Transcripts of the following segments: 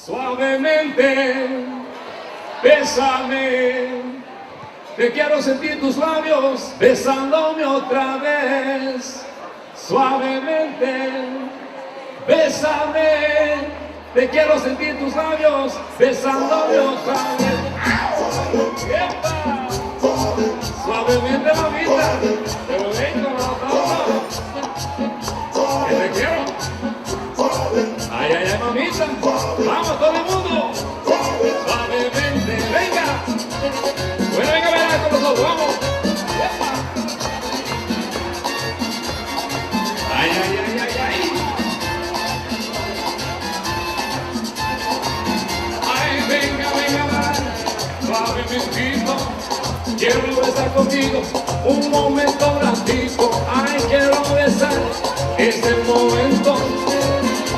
Suavemente, bésame, te quiero sentir tus labios besándome otra vez. Suavemente, bésame, te quiero sentir tus labios besándome otra vez. ¡Epa! Suavemente, mamita, te lo vengo a que te quiero. Ay, ay, ay, mamita, vamos todo el mundo, suavemente, venga. Bueno, venga a bailar con nosotros, vamos. Ay, ay, ay, ay, ay. Ay, venga, venga, suavementito, quiero estar contigo un momento ratito. Ay, quiero besar este momento,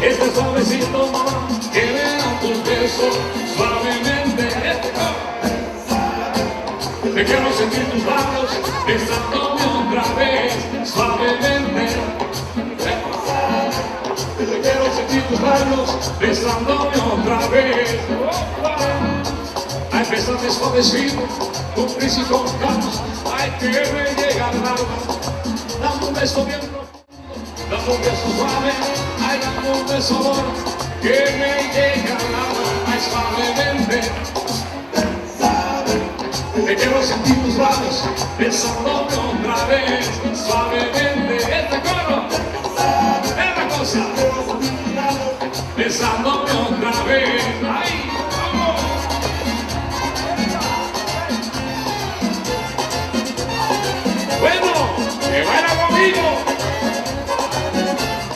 este suavecito, mamá, que me da tus besos suavemente. Te quiero sentir tus labios besándome otra vez suavemente. Te quiero sentir tus labios besándome otra vez. Ay, bésame suavecito, con prisa y con calma. Ay, que me llega al alma. Dame un beso bien profundo, dame un beso suave. Ay, dame un beso bueno, que me llega al alma. Ay, suavemente. Te quiero sentir tus labios besándome otra vez suavemente. Este coro.